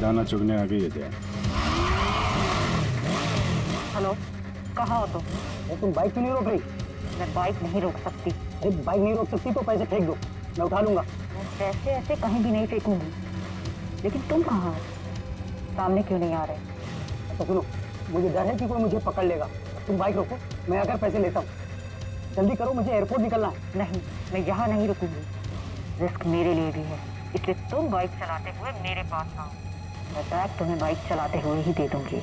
दाना चुगने आ गई है क्या? हेलो, कहाँ हो तुम? तुम बाइक क्यों नहीं रोक रही? मैं बाइक नहीं रोक सकती। अरे बाइक नहीं रोक सकती तो पैसे फेंक दो, मैं उठा लूंगा। मैं पैसे ऐसे कहीं भी नहीं फेंकूंगी। लेकिन तुम कहाँ हो? सामने क्यों नहीं आ रहे? तो सुनो, मुझे डर है कि कोई मुझे पकड़ लेगा। तुम बाइक रोको, मैं आकर पैसे लेता हूँ। जल्दी करो, मुझे एयरपोर्ट निकलना है। नहीं, मैं यहाँ नहीं रुकूंगी। रिस्क मेरे लिए भी है, इसलिए तुम बाइक चलाते हुए मेरे पास आओ। मैं बैग तुम्हें बाइक चलाते हुए ही दे दूंगी।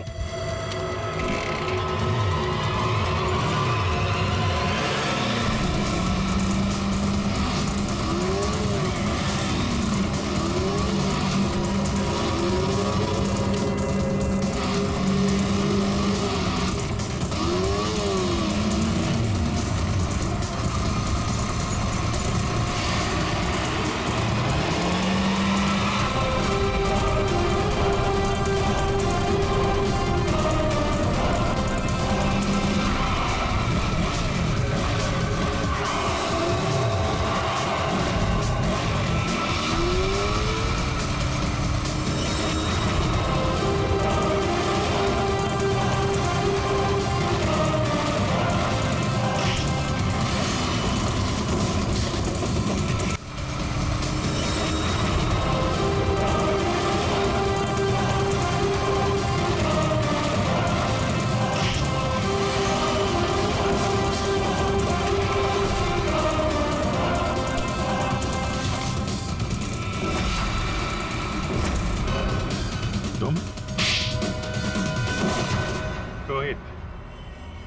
रोहित,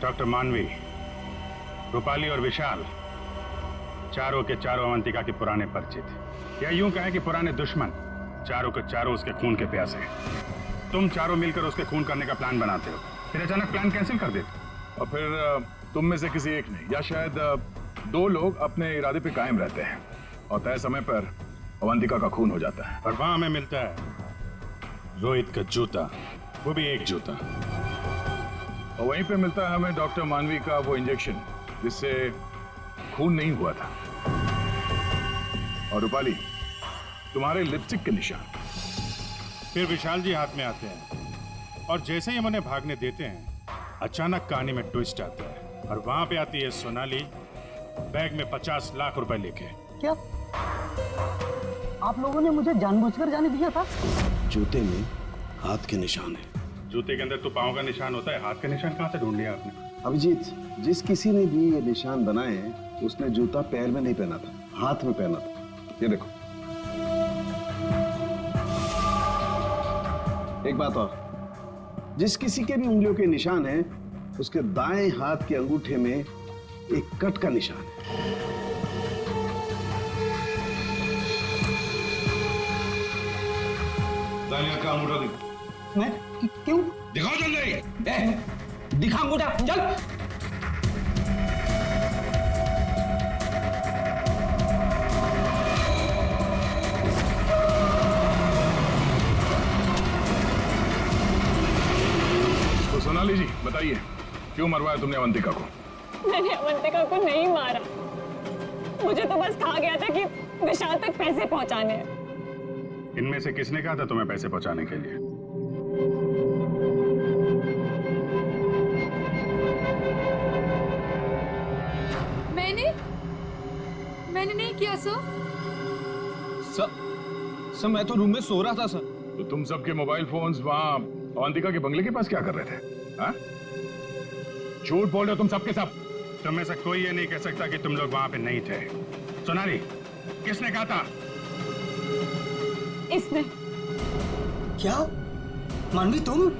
डॉक्टर मानवी, रूपाली और विशाल, चारों के चारों अवंतिका के पुराने परिचित, या यूं कहें कि पुराने दुश्मन। चारों के चारों उसके खून के प्यासे। तुम चारों मिलकर उसके खून करने का प्लान बनाते हो, फिर अचानक प्लान कैंसिल कर देते हो। और फिर तुम में से किसी एक ने या शायद दो लोग अपने इरादे पे कायम रहते हैं और तय समय पर अवंतिका का खून हो जाता है। और वहां हमें मिलता है रोहित का जूता, वो भी एक जूता। और वहीं पे मिलता है हमें डॉक्टर मानवी का वो इंजेक्शन जिससे खून नहीं हुआ था। और रूपाली, तुम्हारे लिपस्टिक के निशान। फिर विशाल जी हाथ में आते हैं और जैसे ही हम उन्हें भागने देते हैं, अचानक कहानी में ट्विस्ट आता है और वहां पे आती है सोनाली, बैग में 50 लाख रुपए लेके। क्या आप लोगों ने मुझे जानबूझकर जाने दिया था? जूते में हाथ के निशान है। जूते के अंदर तो पाँव का निशान होता है, हाथ का निशान कहाँ से ढूंढ लिया आपने? अभिजीत, जिस किसी ने भी ये निशान बनाए हैं, उसने जूता पैर में नहीं पहना था, हाथ में पहना था। ये देखो। एक बात और, जिस किसी के भी उंगलियों के निशान हैं, उसके दाएं हाथ के अंगूठे में एक कट का निशान है। दाहिने हाथ का अंगूठा दिखाओ। मैं क्यों? दिखाओ जल्दी। दिखा अंगूठा, चल। तो सोनाली जी बताइए, क्यों मरवाया तुमने अवंतिका को? मैंने अवंतिका को नहीं मारा। मुझे तो बस कहा गया था कि विशाल तक पैसे पहुंचाने हैं। इनमें से किसने कहा था तुम्हें पैसे पहुंचाने के लिए? मैंने नहीं किया सर। सर मैं तो रूम में सो रहा था सर। तो तुम सबके मोबाइल फोन्स वहां अवंतिका के बंगले के पास क्या कर रहे थे? हाँ? झूठ बोल रहे हो तुम सबके सब। तुम में से कोई ये नहीं कह सकता कि तुम लोग वहां पे नहीं थे। सोनाली, किसने कहा था? इसने। क्या मानवी तुम?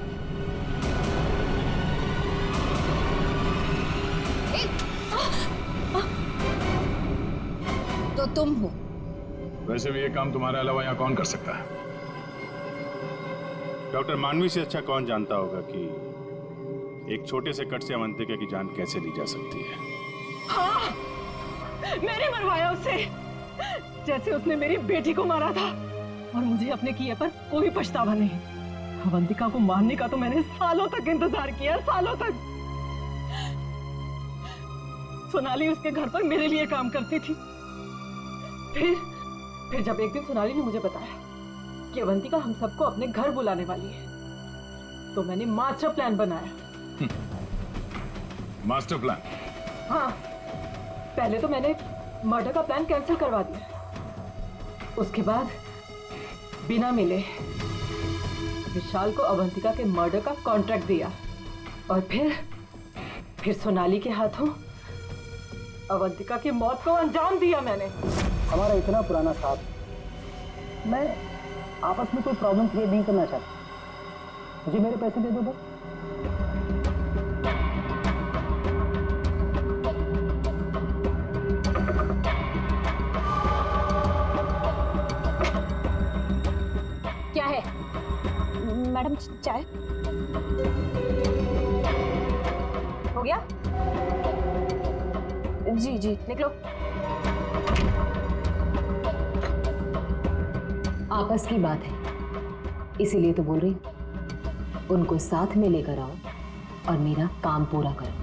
तो तुम हो। वैसे भी ये काम तुम्हारे अलावा यहाँ कौन कर सकता है? डॉक्टर मानवी से अच्छा कौन जानता होगा कि एक छोटे से कट से अवंतिका की जान कैसे ली जा सकती है। हाँ, मैंने मरवाया उसे, जैसे उसने मेरी बेटी को मारा था। और मुझे अपने किए पर कोई पछतावा नहीं। अवंतिका को मारने का तो मैंने सालों तक इंतजार किया, सालों तक। सोनाली उसके घर पर मेरे लिए काम करती थी। फिर जब एक दिन सोनाली ने मुझे बताया कि अवंतिका हम सबको अपने घर बुलाने वाली है, तो मैंने मास्टर प्लान बनाया। Master plan? हाँ, पहले तो मैंने मर्डर का प्लान कैंसिल करवा दिया। उसके बाद बिना मिले विशाल को अवंतिका के मर्डर का कॉन्ट्रैक्ट दिया और फिर सोनाली के हाथों अवंतिका की मौत को अंजाम दिया मैंने। हमारा इतना पुराना साथ, मैं आपस में कोई प्रॉब्लम क्रिएट नहीं करना चाहता। मुझे मेरे पैसे दे दो बस। क्या है मैडम? चाय हो गया? जी जी, निकलो। आपस की बात है, इसीलिए तो बोल रही हूं। उनको साथ में लेकर आओ और मेरा काम पूरा करो।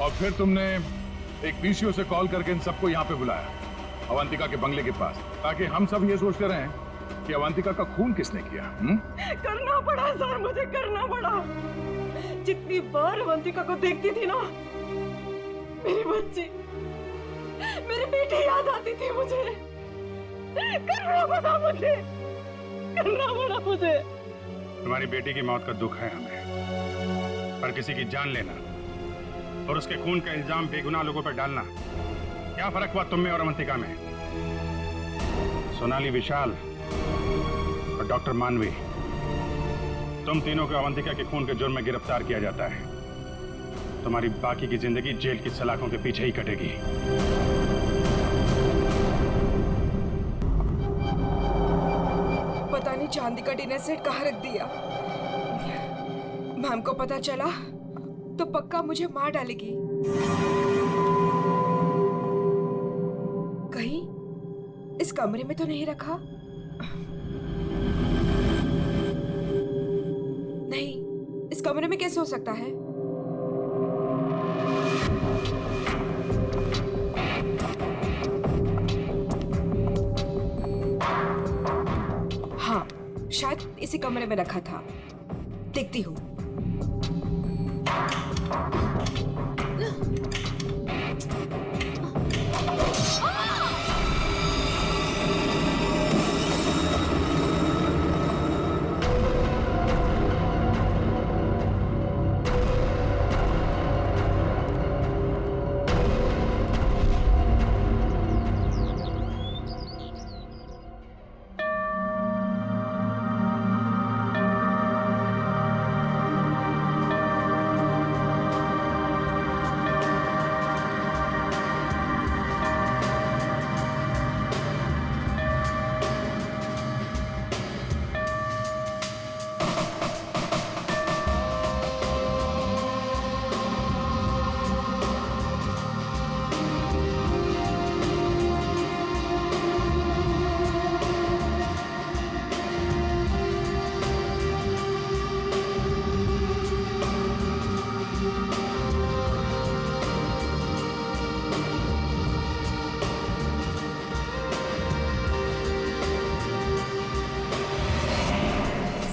और फिर तुमने एक पीसीओ से कॉल करके इन सबको यहाँ पे बुलाया, अवंतिका के बंगले के पास, ताकि हम सब ये सोचते रहें कि अवंतिका का खून किसने किया। करना पड़ा सर, मुझे करना पड़ा। जितनी बार अवंतिका को देखती थी ना, मेरी बच्ची, मेरी बेटी याद आती थी मुझे। करना पड़ा मुझे, करना पड़ा मुझे। तुम्हारी बेटी की मौत का दुख है हमें, पर किसी की जान लेना और उसके खून का इल्जाम बेगुनाह लोगों पर डालना, क्या फर्क हुआ तुम में और अवंतिका में? सोनाली, विशाल और डॉक्टर मानवी, तुम तीनों को अवंतिका के खून के जुर्म में गिरफ्तार किया जाता है। तुम्हारी बाकी की जिंदगी जेल की सलाखों के पीछे ही कटेगी। पता नहीं चांदी का डिनर सेट कहाँ रख दिया। मैम को पता चला तो पक्का मुझे मार डालेगी। कहीं इस कमरे में तो नहीं रखा? नहीं, इस कमरे में कैसे हो सकता है? हाँ, शायद इसी कमरे में रखा था। देखती हूँ।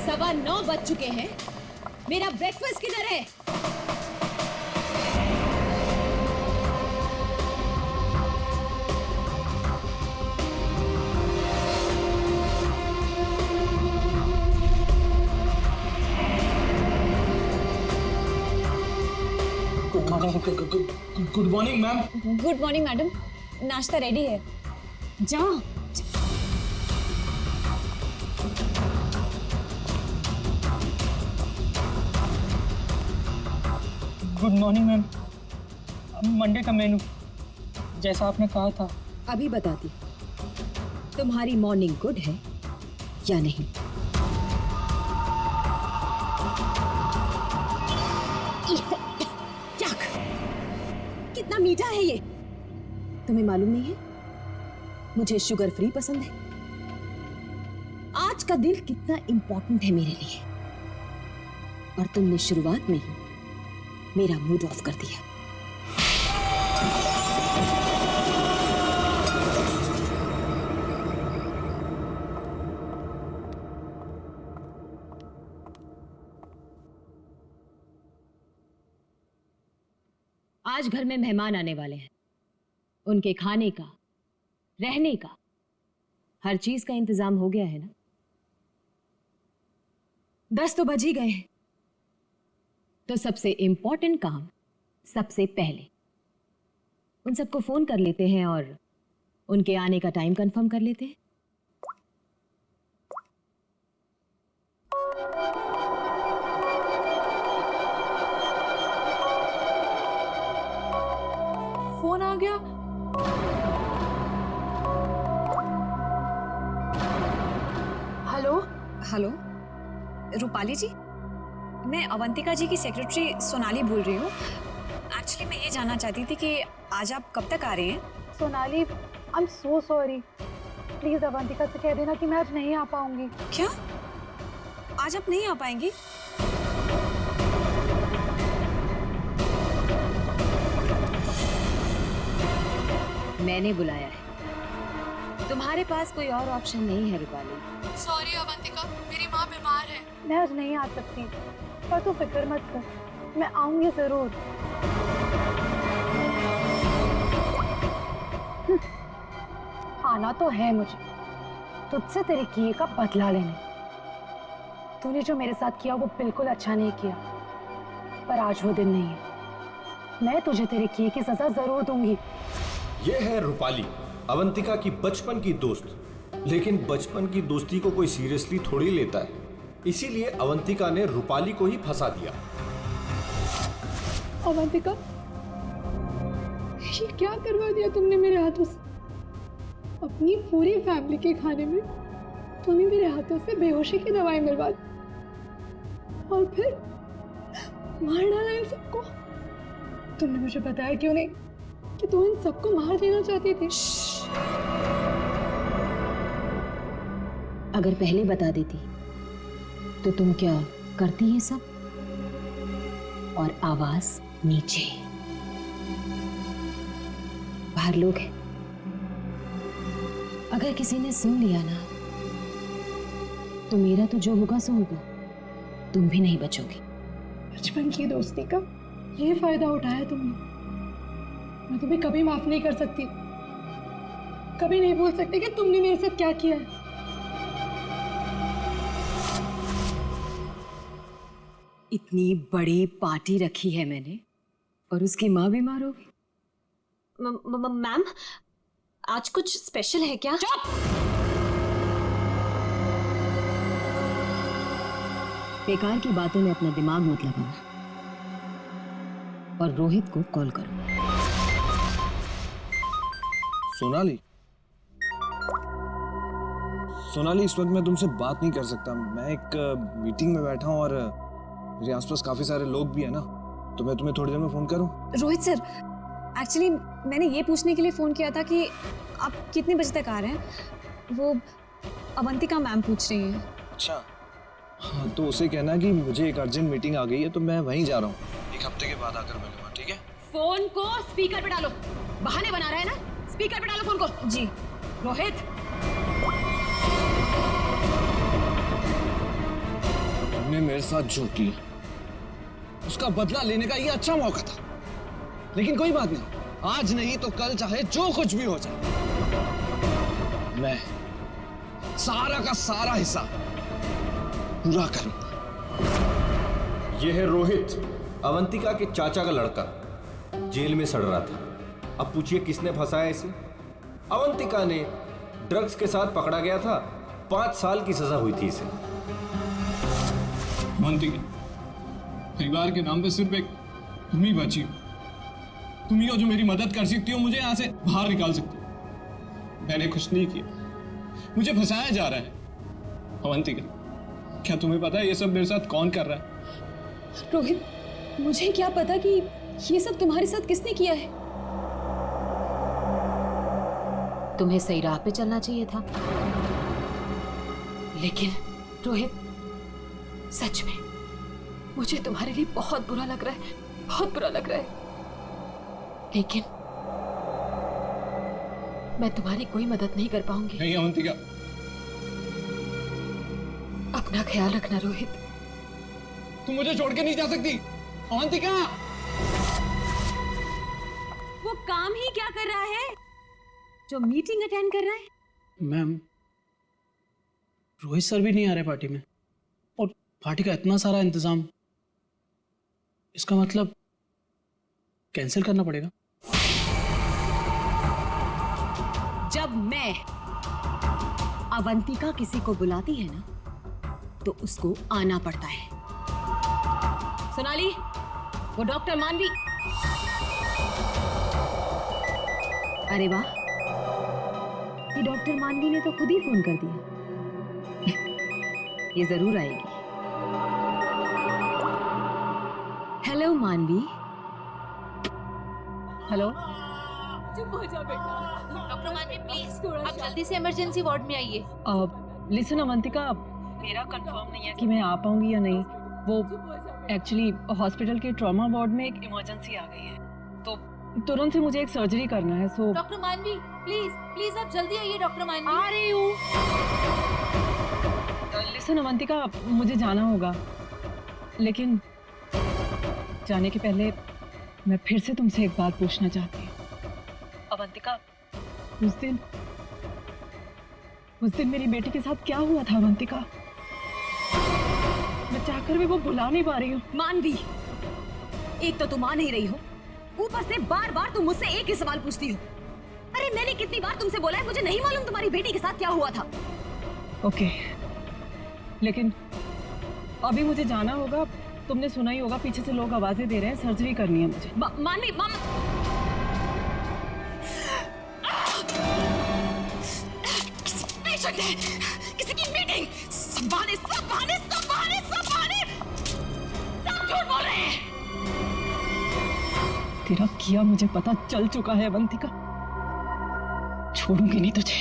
सवा 9 बज चुके हैं। मेरा ब्रेकफास्ट किधर है? Good morning ma'am. Good morning madam, नाश्ता रेडी है, जाओ। Good morning ma'am. मंडे का मेनू जैसा आपने कहा था। अभी बताती तुम्हारी मॉर्निंग गुड है या नहीं। मीठा है ये। तुम्हें मालूम नहीं है मुझे शुगर फ्री पसंद है। आज का दिन कितना इंपॉर्टेंट है मेरे लिए, और तुमने शुरुआत में ही मेरा मूड ऑफ कर दिया। आज घर में मेहमान आने वाले हैं। उनके खाने का, रहने का, हर चीज का इंतजाम हो गया है ना? 10 तो बज ही गए हैं। तो सबसे इंपॉर्टेंट काम सबसे पहले उन सबको फोन कर लेते हैं और उनके आने का टाइम कंफर्म कर लेते हैं। फोन आ गया। हेलो हेलो, रूपाली जी, मैं अवंतिका जी की सेक्रेटरी सोनाली बोल रही हूँ। एक्चुअली मैं ये जानना चाहती थी कि आज आप कब तक आ रहे हैं? Sonali, I am so sorry. Please Avantika से कह देना कि मैं आज नहीं आ पाऊंगी। क्या? आज आप नहीं आ पाएंगी? मैंने बुलाया है, तुम्हारे पास कोई और ऑप्शन नहीं है रूपाली। सॉरी अवंतिका, मेरी माँ बीमार है। मैं आज नहीं आ सकती, पर तू फिक्र मत कर, मैं आऊंगी जरूर। आना तो है मुझे, तुझसे तेरे किए का बदला लेने। तूने जो मेरे साथ किया वो बिल्कुल अच्छा नहीं किया, पर आज वो दिन नहीं है। मैं तुझे तेरे किए की सजा जरूर दूंगी। ये है रूपाली, अवंतिका की बचपन की दोस्त। लेकिन बचपन की दोस्ती को कोई सीरियसली थोड़ी लेता है, इसीलिए अवंतिका ने रूपाली को ही फंसा दिया। अवंतिका, ये क्या करवा दिया तुमने मेरे हाथों से? अपनी पूरी फैमिली के खाने में तुमने मेरे हाथों से बेहोशी की दवाई मिलवा दी, और फिर मार डाला इन सबको। तुमने मुझे बताया क्यों नहीं कि तुम इन सबको मार देना चाहती थी? अगर पहले बता देती तो तुम क्या करती ये सब? और आवाज नीचे, बाहर लोग हैं। अगर किसी ने सुन लिया ना तो मेरा तो जो होगा सो होगा, तुम भी नहीं बचोगी। बचपन की दोस्ती का ये फायदा उठाया तुमने। मैं तुम्हें कभी माफ नहीं कर सकती, कभी नहीं भूल सकती कि तुमने मेरे साथ क्या किया है। इतनी बड़ी पार्टी रखी है मैंने और उसकी माँ बीमार हो गई। मैम, आज कुछ स्पेशल है क्या? चुप! बेकार की बातों में अपना दिमाग मत लगाना और रोहित को कॉल करो। सोनाली, सोनाली, इस वक्त मैं तुमसे बात नहीं कर सकता। मैं एक मीटिंग में बैठा हूँ और मेरे आसपास काफी सारे लोग भी है ना, तो मैं तुम्हें थोड़ी देर में फोन करूँ? रोहित सर, एक्चुअली मैंने ये पूछने के लिए फोन किया था कि आप कितने बजे तक आ रहे हैं। वो अवंतिका मैम पूछ रही हैं। अच्छा, हाँ, तो उसे कहना कि मुझे एक अर्जेंट मीटिंग आ गई है, तो मैं वहीं जा रहा हूँ। एक हफ्ते के बाद आकर मिलूंगा, ठीक है? फोन को स्पीकर पे डालो। बहाने बना रहा है ना, स्पीकर पे डालो फोन को। जी। रोहित, तुमने मेरे साथ जो किया उसका बदला लेने का ये अच्छा मौका था, लेकिन कोई बात नहीं, आज नहीं तो कल चाहे जो कुछ भी हो जाए, मैं सारा का सारा हिस्सा पूरा करूंगा। यह है रोहित, अवंतिका के चाचा का लड़का, जेल में सड़ रहा था। अब पूछिए किसने फंसाया इसे? अवंतिका ने। ड्रग्स के साथ पकड़ा गया था, 5 साल की सजा हुई थी इसे। अवंतिका, परिवार के नाम पे सिर्फ एक तुम ही बची हो। तुम ही हो जो मेरी मदद कर सकती हो, मुझे यहाँ से बाहर निकाल सकती हो। मैंने कुछ नहीं किया, मुझे फंसाया जा रहा है। अवंतिका, क्या तुम्हें पता है ये सब मेरे साथ कौन कर रहा है? रोहित, मुझे क्या पता कि ये सब तुम्हारे साथ किसने किया है। तुम्हें सही राह पे चलना चाहिए था। लेकिन रोहित, सच में मुझे तुम्हारे लिए बहुत बुरा लग रहा है, बहुत बुरा लग रहा है। लेकिन मैं तुम्हारी कोई मदद नहीं कर पाऊंगी। नहीं अवंतिका, अपना ख्याल रखना रोहित। तुम मुझे छोड़ के नहीं जा सकती अवंतिका। वो काम ही क्या कर रहा है जो मीटिंग अटेंड कर रहा है? मैम, रोहित सर भी नहीं आ रहे पार्टी में, और पार्टी का इतना सारा इंतजाम, इसका मतलब कैंसिल करना पड़ेगा। जब मैं अवंतिका किसी को बुलाती है ना, तो उसको आना पड़ता है। सोनाली, वो डॉक्टर मानवी। अरे वाह, ये डॉक्टर मानवी ने तो खुद ही फोन कर दिया। ये जरूर आएगी। हेलो मानवी। हेलो, चुप हो जा बेटा। डॉक्टर मानवी प्लीज, आप जल्दी से इमरजेंसी वार्ड में आइए। लिसन अवंतिका, मेरा कंफर्म नहीं है कि मैं आ पाऊंगी या नहीं। वो एक्चुअली हॉस्पिटल के ट्रॉमा वार्ड में एक इमरजेंसी आ गई है, तो तुरंत से मुझे एक सर्जरी करना है। सो डॉक्टर मानवी प्लीज प्लीज आप जल्दी आइए। डॉक्टर मानवी आ रही हूँ। लिसन अवंतिका, मुझे जाना होगा, लेकिन जाने के पहले मैं फिर से तुमसे एक बात पूछना चाहती हूँ। अवंतिका, उस दिन मेरी बेटी के साथ क्या हुआ था अवंतिका? मैं चाहकर भी वो भुला नहीं पा रही हूँ। मानवी, एक तो तुम आ नहीं रही हो, ऊपर से बार बार तुम मुझसे एक ही सवाल पूछती हो। अरे मैंने कितनी बार तुमसे बोला है, मुझे नहीं मालूम तुम्हारी बेटी के साथ क्या हुआ था। ओके, लेकिन अभी मुझे जाना होगा। तुमने सुना ही होगा, पीछे से लोग आवाजें दे रहे हैं, सर्जरी करनी है मुझे। मानवी, किसी की मीटिंग, सब बहाने, सब बहाने, सब बहाने, सब बहाने, सब झूठ बोल रहे हैं। तेरा किया मुझे पता चल चुका है अवंतिका, छोड़ूंगी नहीं तुझे।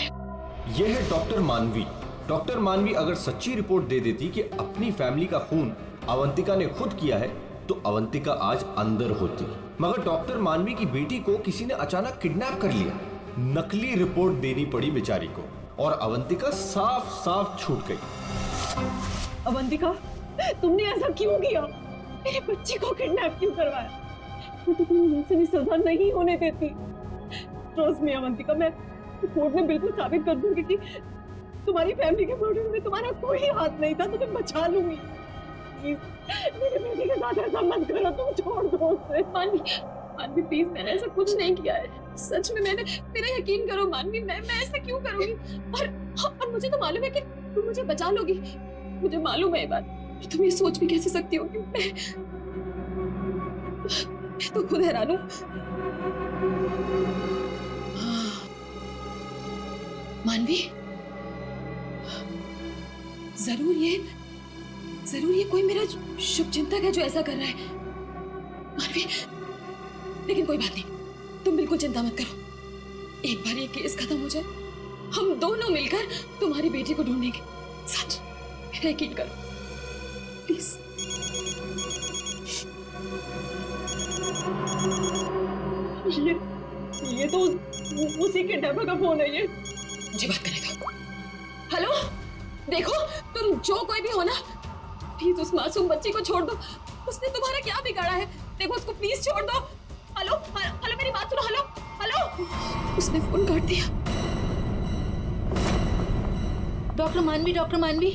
यह है डॉक्टर मानवी। डॉक्टर मानवी अगर सच्ची रिपोर्ट दे देती कि अपनी फैमिली का खून अवंतिका ने खुद किया है, तो अवंतिका आज अंदर होती। मगर डॉक्टर मानवी की बेटी को किसी ने अचानक किडनैप कर लिया। नकली रिपोर्ट देनी पड़ी बेचारी को, और अवंतिका साफ साफ छूट गई। अवंतिका, तुमने ऐसा क्यों किया? मेरे बच्चे को किडनैप क्यों करवाया? मैं तो तुम्हें वैसे भी सजा नहीं होने देती। ट्रस्ट मी अवंतिका, मैं कोर्ट में बिल्कुल साबित कर दूंगी कि तुम्हारी फैमिली के मर्डर में तुम्हारा कोई हाथ नहीं था। तुम्हें बचा लूंगी। प्लीज मेरे बेटी के साथ ऐसा मत करो, तुम छोड़ दो उसे। मानवी प्लीज, मैंने ऐसा कुछ नहीं किया है, सच में मैंने, मेरा यकीन करो मानवी, मैं ऐसा क्यों करूंगी? और मुझे तो मालूम है कि तुम मुझे बचा लोगी, मुझे मालूम है ये बात। तुम ये सोच भी कैसे सकती हो कि मैं तो खुद हैरान हूं। मानवी, जरूर ये कोई मेरा शुभचिंतक है जो ऐसा कर रहा है। मानवी, लेकिन कोई बात नहीं, तुम बिल्कुल चिंता मत करो। एक बार ये केस खत्म हो जाए, हम दोनों मिलकर तुम्हारी बेटी को ढूंढेंगे। सच, मेरा यकीन करो प्लीज। ये तो उसी के डब्बे का फोन है। ये मुझे बात करने दो। हेलो, देखो तुम जो कोई भी हो ना, प्लीज उस मासूम बच्ची को छोड़ दो। उसने तुम्हारा क्या बिगाड़ा है? देखो उसको प्लीज छोड़ दो। हेलो हेलो, मेरी बात सुनो। हेलो हेलो, उसने फोन काट दिया। डॉक्टर मानवी,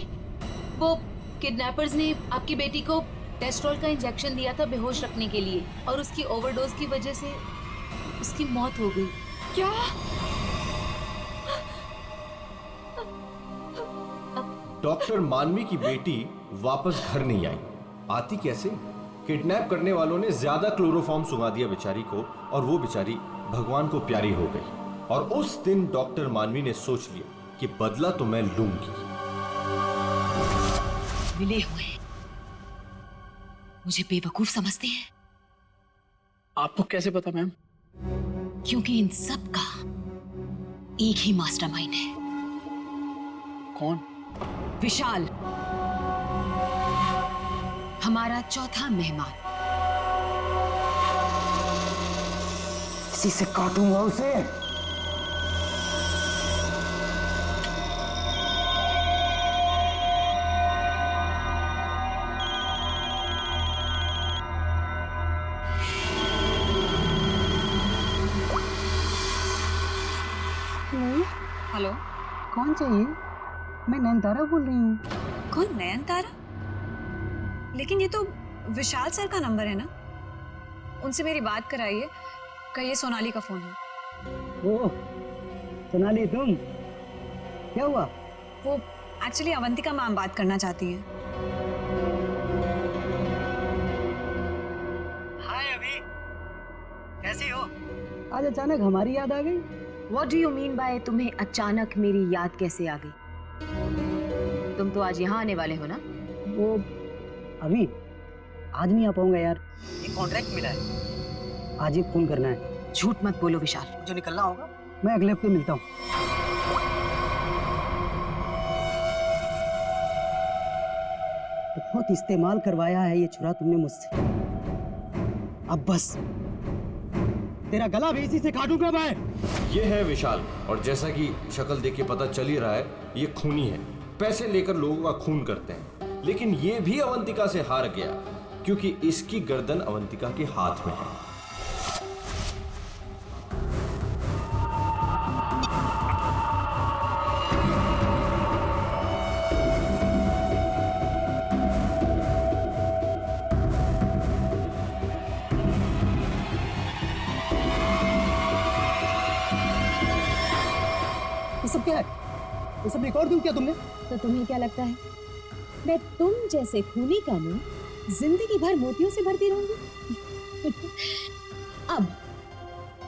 वो किडनैपर्स ने आपकी बेटी को टेस्ट्रोल का इंजेक्शन दिया था बेहोश रखने के लिए, और उसकी ओवरडोज की वजह से उसकी मौत हो गई। क्या? डॉक्टर मानवी की बेटी वापस घर नहीं आई। आती कैसे? किडनैप करने वालों ने ज्यादा क्लोरोफॉर्म सुंघा दिया बेचारी को, और वो बेचारी भगवान को प्यारी हो गई। और उस दिन डॉक्टर मानवी ने सोच लिया कि बदला तो मैं लूंगी। मिले हुए मुझे बेवकूफ समझते हैं। आपको कैसे पता मैम? क्योंकि इन सब का एक ही मास्टरमाइंड है। कौन? विशाल, हमारा चौथा मेहमान। इसी से काटूंगा उसे। हेलो, कौन चाहिए? मैं नयनतारा बोल रही हूँ। कौन? नयनतारा? लेकिन ये तो विशाल सर का नंबर है ना? उनसे मेरी बात कराइए, कहिए सोनाली का फोन है। ओह, सोनाली तुम? क्या हुआ? वो एक्चुअली अवंतिका मैम बात करना चाहती है। हाय अभी, कैसी हो? आज अचानक हमारी याद आ गई। What do you mean by तुम्हें अचानक मेरी याद कैसे आ गई? तुम तो आज यहाँ आने वाले हो ना? वो अभी आज नहीं आ पाऊंगा यार, एक कॉन्ट्रैक्ट मिला है, आज ही फोन करना है। झूठ मत बोलो विशाल। जो निकलना होगा मैं अगले हफ्ते मिलता हूँ। बहुत इस्तेमाल करवाया है ये छुरा तुमने मुझसे, अब बस तेरा गला भी इसी से काटूंगा मैं। ये है विशाल, और जैसा कि शक्ल देख के पता चल ही रहा है, ये खूनी है। पैसे लेकर लोगों का खून करते हैं, लेकिन ये भी अवंतिका से हार गया क्योंकि इसकी गर्दन अवंतिका के हाथ में है। ये सब क्या है? ये सब रिकॉर्ड दूं क्या तुमने? तो तुम्हें क्या लगता है मैं तुम जैसे खूनी का मुंह जिंदगी भर मोतियों से भरती रहूंगी? अब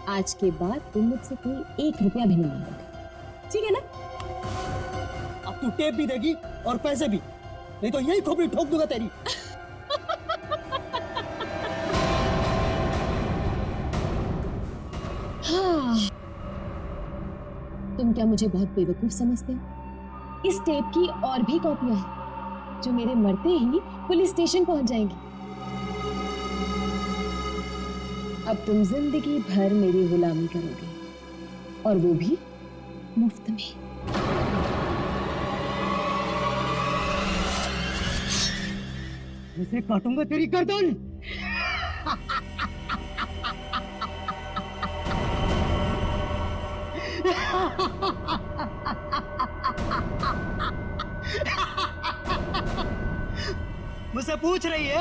आज के बाद तुम मुझसे कोई 1 रुपया भी नहीं मांगोगे, ठीक है ना? अब तू टेप भी देगी और पैसे भी, नहीं तो यही खोपड़ी ठोक दूंगा तेरी। हाँ, तुम क्या मुझे बहुत बेवकूफ समझते हो? इस टेप की और भी कॉपियां हैं जो मेरे मरते ही पुलिस स्टेशन पहुंच जाएंगी। अब तुम जिंदगी भर मेरी गुलामी करोगे, और वो भी मुफ्त में। इसे काटूंगा तेरी गर्दन। मुझसे पूछ रही है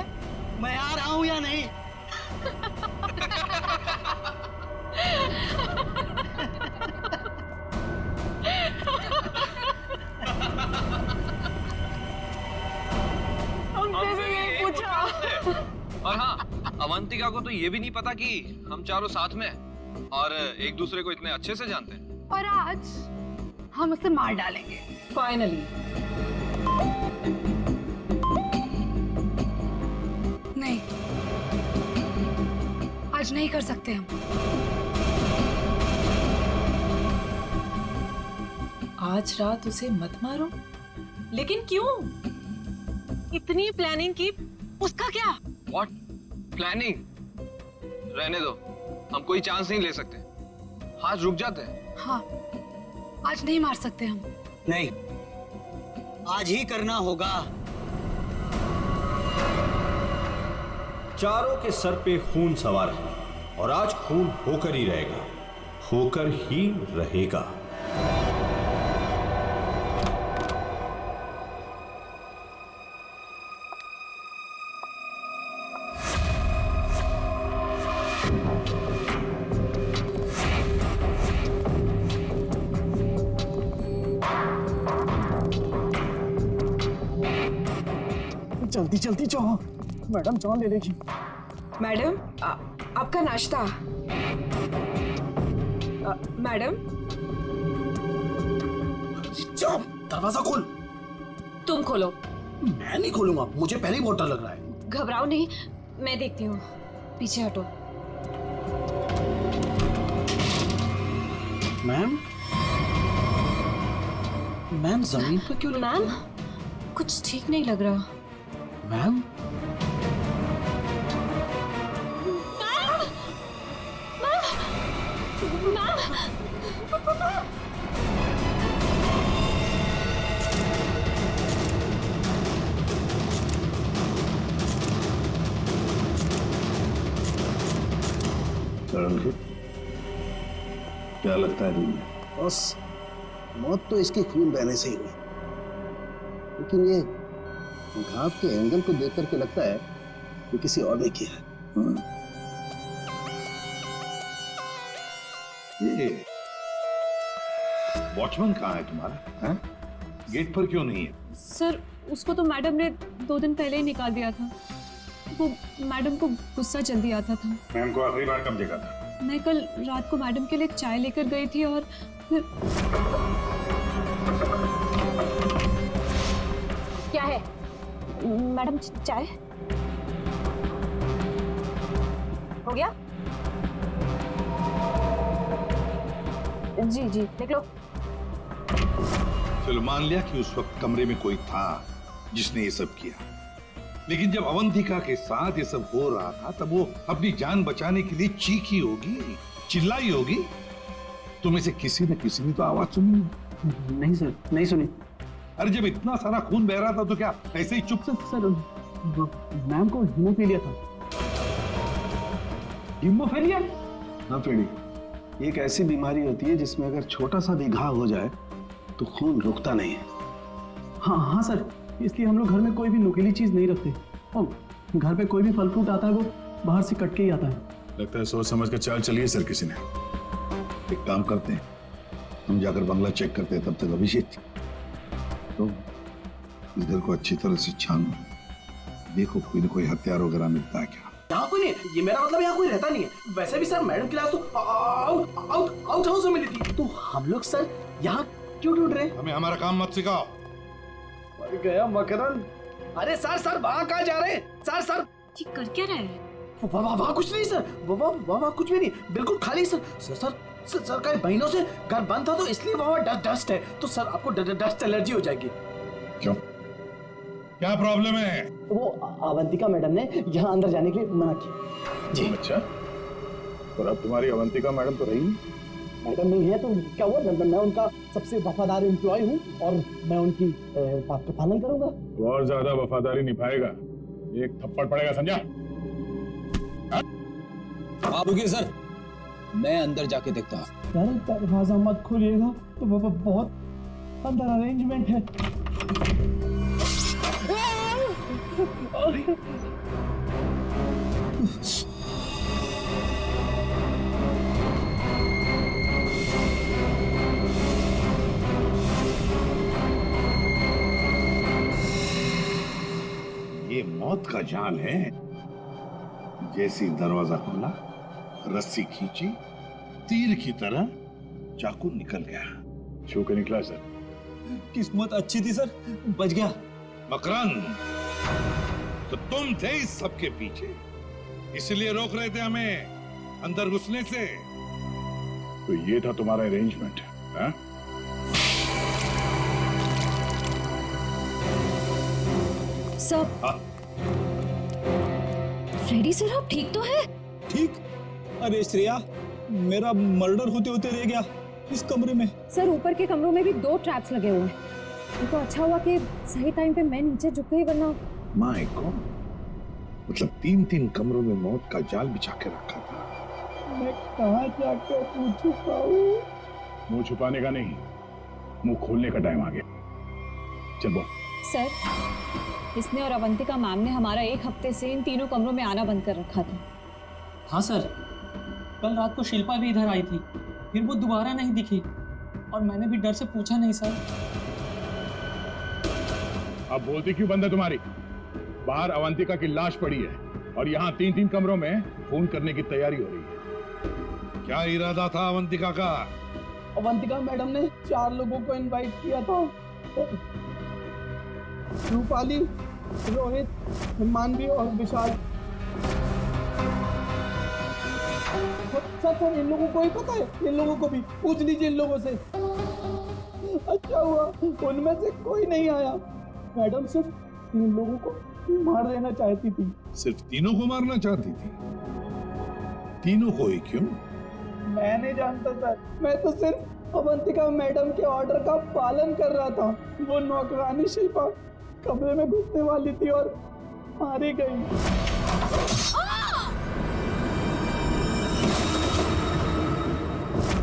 मैं आ रहा हूं या नहीं? हमसे भी यही पूछा। और हाँ, अवंतिका को तो ये भी नहीं पता कि हम चारों साथ में हैं और एक दूसरे को इतने अच्छे से जानते हैं। और आज हम उसे मार डालेंगे फाइनली। नहीं, आज नहीं कर सकते हम। आज रात उसे मत मारो। लेकिन क्यों? इतनी प्लानिंग की, उसका क्या? What planning? रहने दो, हम कोई चांस नहीं ले सकते। आज रुक जाते हैं। हाँ, आज नहीं मार सकते हम। नहीं, आज ही करना होगा। चारों के सर पे खून सवार है और आज खून होकर ही रहेगा, होकर ही रहेगा। जल्दी जल्दी जाओ, मैडम चाय ले लेगी। मैडम, आपका नाश्ता। मैडम, जाओ, दरवाजा खोल। तुम खोलो। मैं नहीं खोलूंगा, मुझे पहले ही बहुत डर लग रहा है। घबराओ नहीं, मैं देखती हूँ। पीछे हटो। मैम, मैम जमीन पर क्यों? मैम कुछ ठीक नहीं लग रहा। मैम क्या लगता है तुम्हें? बस मौत तो इसकी खून बहने से ही हुई, लेकिन ये घाव के एंगल को देख करके लगता है कि किसी और ने किया है। ये वॉचमैन कहाँ है तुम्हारा? हैं? गेट पर क्यों नहीं है? सर उसको तो मैडम ने 2 दिन पहले ही निकाल दिया था। वो मैडम को गुस्सा जल्दी आता था। मैम को आखिरी बार कब देखा था? मैं कल रात को मैडम के लिए चाय लेकर गई थी और फिर क्या है मैडम? चाय हो गया? जी जी देख लो। चलो मान लिया कि उस वक्त कमरे में कोई था जिसने ये सब किया, लेकिन जब अवंतिका के साथ ये सब हो रहा था तब वो अपनी जान बचाने के लिए चीखी होगी, चिल्लाई होगी। तुम्हें से किसी न किसी ने तो आवाज सुनी? नहीं सर, नहीं सुनी। अरे जब इतना सारा खून बह रहा था तो क्या ऐसे ही चुप से? सर मैम को हीमोफीलिया था। हीमोफीलिया? हाँ फ्रेडी, ये एक ऐसी बीमारी होती है जिसमें अगर छोटा सा भी घाव हो जाए तो खून रुकता नहीं है। हाँ हाँ सर, इसलिए हम लोग घर में कोई भी नुकीली चीज नहीं रखते। और घर पे कोई भी फल फ्रूट आता है वो बाहर से कट के ही आता है। लगता है सोच समझ के चाल चलिए सर किसी ने। एक काम करते हैं, हम जाकर बंगला चेक करते हैं, तब तक अभिषेक तो इधर को अच्छी तरह से छानो, देखो कोई न कोई हथियार वगैरह मिलता है क्या। यहाँ कोई नहीं, ये मेरा मतलब यहाँ कोई रहता नहीं है। वैसे भी सर मैडम की लाश तो आउट हाउस में मिली थी, तो हम लोग सर यहाँ क्यों ढूंढ रहे हैं? हमें हमारा काम मत सिखाओ। गया मकरन। अरे सर वहाँ कहाँ जा रहे हैं? सर ये कर क्या रहे हैं? वहाँ कुछ नहीं सर, वहाँ कुछ भी नहीं, बिल्कुल खाली सर का महीनों से घर बंद था तो इसलिए वहाँ डस्ट है, तो सर आपको डस्ट एलर्जी हो जाएगी। क्यों, क्या प्रॉब्लम है? वो अवंतिका मैडम ने यहाँ अंदर जाने के लिए मना किया जी। अच्छा, और अब तुम्हारी अवंतिका मैडम तो रही नहीं? मैडम नहीं है तो क्या हुआ? मैं उनका सबसे वफादार एम्प्लॉय हूँ और मैं उनकी बात का पालन करूंगा। तो और ज्यादा वफादारी निभाएगा, एक थप्पड़ पड़ेगा, समझा? आप रुकिए सर, मैं अंदर जाके देखता हूँ। यार दरवाजा मत खोलिएगा, तो बहुत अंदर अरेंजमेंट है। ये मौत का जाल है। जैसे दरवाजा खुला, रस्सी खींची, तीर की तरह चाकू निकल गया। छू के निकला सर। किस्मत अच्छी थी सर, बच गया। मकरंद, तो तुम थे इस सब के पीछे, इसलिए रोक रहे थे हमें अंदर घुसने से। तो ये था तुम्हारा अरेंजमेंट, हाँ? सब फ्रेडी सर आप ठीक तो है? ठीक? अरे श्रेया, मेरा मर्डर होते होते रह गया इस कमरे में। सर ऊपर के कमरों में भी 2 ट्रैप्स लगे हुए हैं। ये तो अच्छा हुआ कि सही टाइम पे मैं नीचे झुक गई, वरना माय गॉड, मतलब 3 कमरों में मौत का जाल बिछा के रखा था। मैं कहाँ जाकर मुंह छुपाऊं? मुंह छुपाने का नहीं, मुंह खोलने का टाइम आ गया। चल बोल। सर इसने और अवंतिका मैम ने हमारा 1 हफ्ते से इन तीनों कमरों में आना बंद कर रखा था। हाँ सर, कल रात को शिल्पा भी इधर आई थी, फिर वो दोबारा नहीं दिखी और मैंने भी डर से पूछा नहीं सर। अब बोलती क्यों बंद है तुम्हारी? बाहर अवंतिका की लाश पड़ी है और यहाँ 3 कमरों में फोन करने की तैयारी हो रही है। क्या इरादा था अवंतिका का? अवंतिका मैडम ने 4 लोगों को इनवाइट किया था। रूपाली, रोहित, मानवी और विशाल। सर इन लोगों को ही पता है, इन लोगों को भी पूछ लीजिए इन लोगों से। अच्छा हुआ उनमें से कोई नहीं आया। मैडम सिर्फ 3 लोगों को मार देना चाहती थी। सिर्फ 3 को मारना चाहती थी? 3 को ही क्यों? मैं नहीं जानता सर, मैं तो सिर्फ अवंतिका मैडम के ऑर्डर का पालन कर रहा था। वो नौकरानी शिल्पा कमरे में घुसने वाली थी और मारी गई।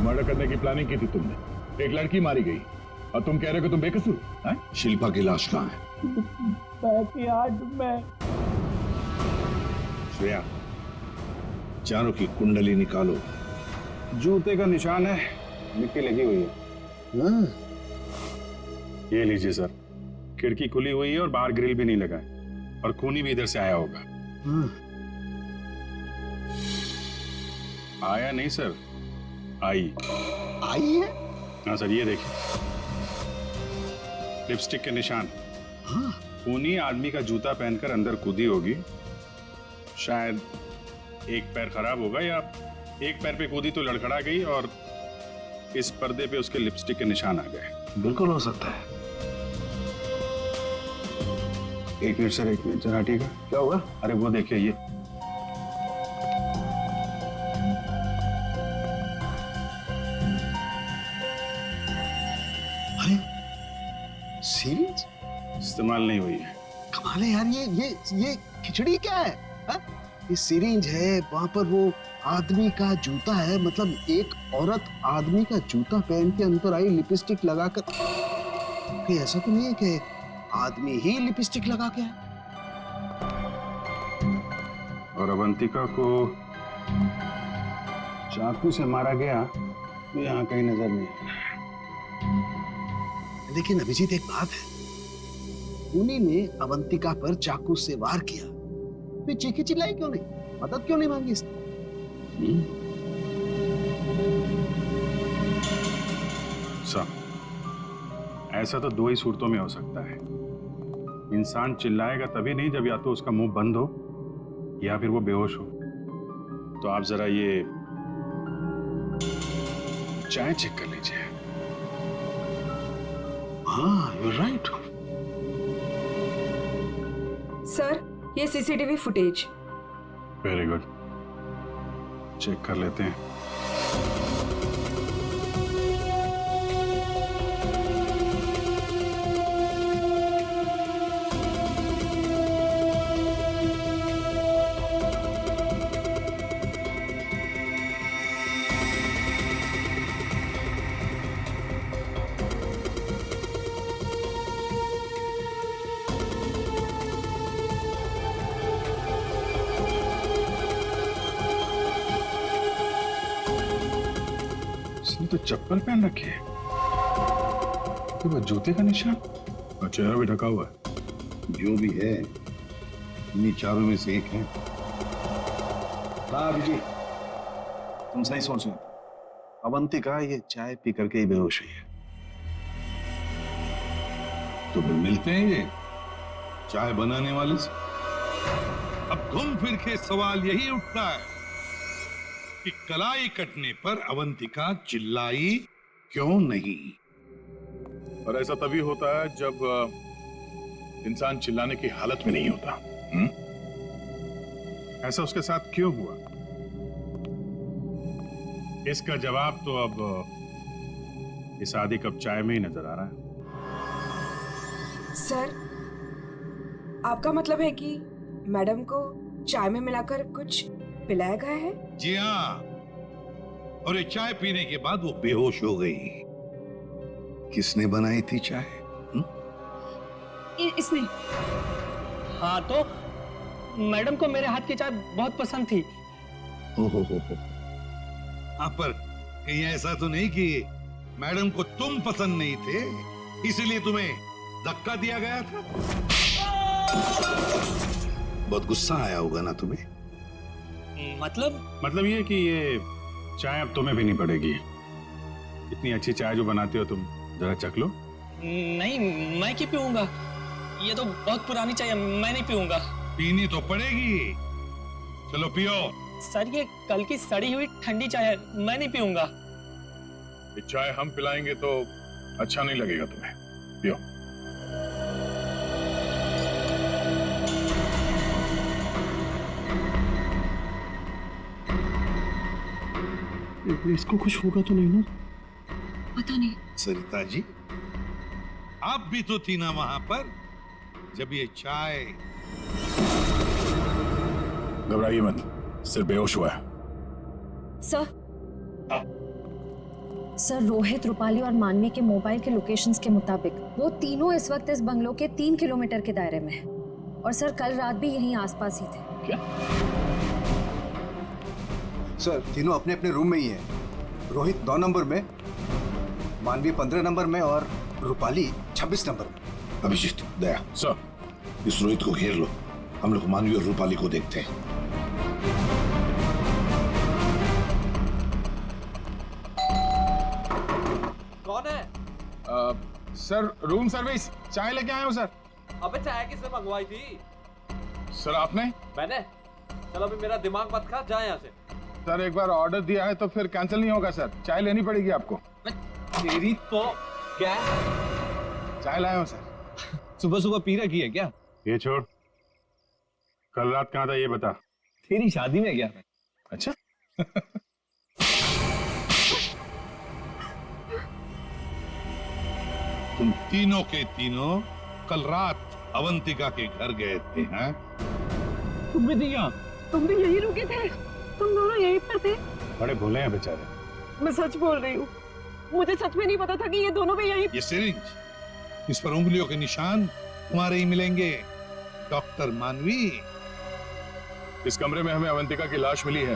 मर्डर करने की प्लानिंग की थी तुमने, एक लड़की मारी गई और तुम कह रहे हो कि तुम बेकसूर हैं? शिल्पा की लाश कहाँ है? बैकयार्ड में। श्रेया, चारों की कुंडली निकालो। जूते का निशान है, मिट्टी लगी हुई है। हाँ, ये लीजिए सर, खिड़की खुली हुई है और बाहर ग्रिल भी नहीं लगा है और खूनी भी इधर से आया होगा। हाँ। आया नहीं सर, आई है? हाँ सर, ये देखिए लिपस्टिक के निशान। हाँ। खूनी आदमी का जूता पहनकर अंदर कूदी होगी। शायद एक पैर खराब होगा या एक पैर पे कूदी तो लड़खड़ा गई और इस पर्दे पे उसके लिपस्टिक के निशान आ गए। बिल्कुल हो सकता है। एक मिनट सर, एक मिनट जरा हटिएगा। क्या हुआ? अरे वो देखिए, ये अरे सीरीज इस्तेमाल नहीं हुई है। कमाल है यार, ये खिचड़ी क्या है? हा? ये सिरिंज है, वहां पर वो आदमी का जूता है। मतलब एक औरत आदमी का जूता पहन के अंदर आई लिपस्टिक लगाकर। कहीं ऐसा तो नहीं है कि आदमी ही लिपस्टिक लगा के आए? और अवंतिका को चाकू से मारा गया तो यहाँ कहीं नजर नहीं। लेकिन अभिजीत, एक बात है, खूनी ने अवंतिका पर चाकू से वार किया, तो चीखी चिल्लाई क्यों नहीं? मदद क्यों नहीं मांगी इसने? ऐसा तो 2 ही सूरतों में हो सकता है। इंसान चिल्लाएगा तभी नहीं जब या तो उसका मुंह बंद हो या फिर वो बेहोश हो। तो आप जरा ये चाय चेक कर लीजिए। हाँ, you're right. सर, ये CCTV footage. Very good, check कर लेते हैं। तो चप्पल पहन रखी है, तो वो जूते का निशान और चेहरा भी ढका हुआ है। जो भी है, इन्हीं चारों में से एक है। जी, तुम सही सोच रहे। अवंतिका ये चाय पी करके ही बेहोश हुई है। तो फिर मिलते हैं ये चाय बनाने वाले से। अब घूम फिर के सवाल यही उठता है कि कलाई कटने पर अवंतिका चिल्लाई क्यों नहीं? और ऐसा तभी होता है जब इंसान चिल्लाने की हालत में नहीं होता। ऐसा उसके साथ क्यों हुआ? इसका जवाब तो अब इस आदि कप चाय में ही नजर आ रहा है। सर, आपका मतलब है कि मैडम को चाय में मिलाकर कुछ पिलाया गया है? जी हाँ, और ये चाय पीने के बाद वो बेहोश हो गई। किसने बनाई थी चाय? इसने। हाँ, तो मैडम को मेरे हाथ की चाय बहुत पसंद थी। हो। हाँ, पर कहीं ऐसा तो नहीं कि मैडम को तुम पसंद नहीं थे, इसीलिए तुम्हें धक्का दिया गया था? बहुत गुस्सा आया होगा ना तुम्हें? मतलब ये कि ये चाय अब तुम्हें भी नहीं पड़ेगी। इतनी अच्छी चाय जो बनाते हो तुम, जरा चख लो। नहीं, मैं क्यों पीऊंगा? ये तो बहुत पुरानी चाय है, मैं नहीं पीऊंगा। पीनी तो पड़ेगी, चलो पियो। सर, ये कल की सड़ी हुई ठंडी चाय है, मैं नहीं पीऊंगा। ये चाय हम पिलाएंगे तो अच्छा नहीं लगेगा तुम्हें, पियो। इसको कुछ होगा तो नहीं ना? पता नहीं। सरिता जी, आप भी तो थी ना वहां पर जब ये चाय। घबराइए मत, सिर्फ बेहोश हुआ है। सर रोहित, रूपाली और मानवी के मोबाइल के लोकेशंस के मुताबिक वो तीनों इस वक्त इस बंगलो के 3 किलोमीटर के दायरे में हैं। और सर कल रात भी यहीं आसपास ही थे। क्या? सर तीनों अपने अपने रूम में ही हैं। रोहित 9 नंबर में, मानवी 15 नंबर में और रूपाली 26 नंबर में। अभिजीत, दया, सर इस रोहित को घेर लो, हम लोग मानवी और रूपाली को देखते हैं। कौन है? सर रूम सर्विस, चाय लेके आए हो सर। अबे चाय किसने मंगवाई थी? सर आपने? मैंने? चलो अभी मेरा दिमाग मत खा, जा यहाँ से। सर एक बार ऑर्डर दिया है तो फिर कैंसिल नहीं होगा सर, चाय लेनी पड़ेगी आपको। तेरी तो क्या? चाय लाया हूँ सर। सुबह सुबह पी रखी है क्या? ये छोड़, कल रात कहाँ था ये बता। तेरी शादी में गया मैं। अच्छा। तुम तीनों के तीनों कल रात अवंतिका के घर गए थे, हैं? तुम भी दिया, तुम भी यही रुके थे? तुम दोनों यहीं पर थे? बड़े भोले हैं बेचारे। मैं सच बोल रही हूँ, मुझे सच में नहीं पता था कि ये दोनों भी यहीं। ये सिरिंज, इस पर उंगलियों के निशान तुम्हारे ही मिलेंगे, डॉक्टर मानवी। इस कमरे में हमें अवंतिका की लाश मिली है,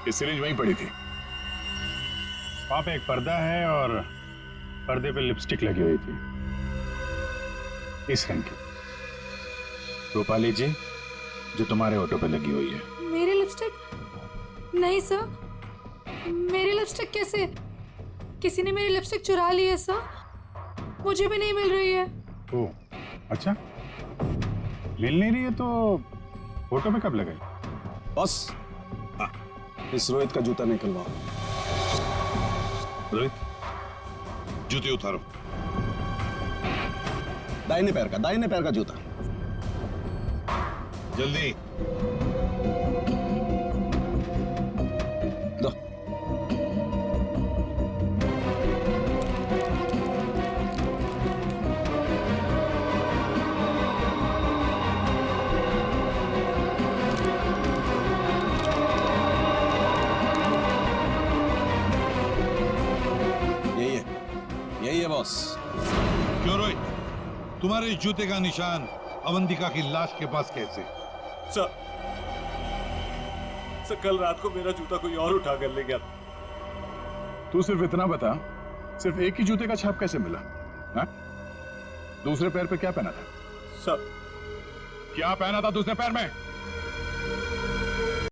ये सिरिंज वहीं पड़ी थी। वहां पे एक पर्दा है और पर्दे पे लिपस्टिक लगी हुई थी, इस रंग की। रूपाली जी, जो तुम्हारे ऑटो पे लगी हुई है। मेरी लिपस्टिक? नहीं सर, मेरी लिपस्टिक कैसे? किसी ने मेरी लिपस्टिक चुरा ली है सर, मुझे भी नहीं मिल रही है। ओह, अच्छा, मिल नहीं रही है तो फोटो पे कब लगाई? बॉस, इस रोहित का जूता निकलवाओ। रोहित, जूते उतारो। दाहिने पैर का जूता। जल्दी। दो। यही है बॉस। क्यों रोहित, तुम्हारे जूते का निशान अवंतिका की लाश के पास कैसे? सर कल रात को मेरा जूता कोई और उठा कर ले गया। तू सिर्फ इतना बता, सिर्फ एक ही जूते का छाप कैसे मिला? हा? दूसरे पैर पे क्या पहना था? सर क्या पहना था दूसरे पैर में?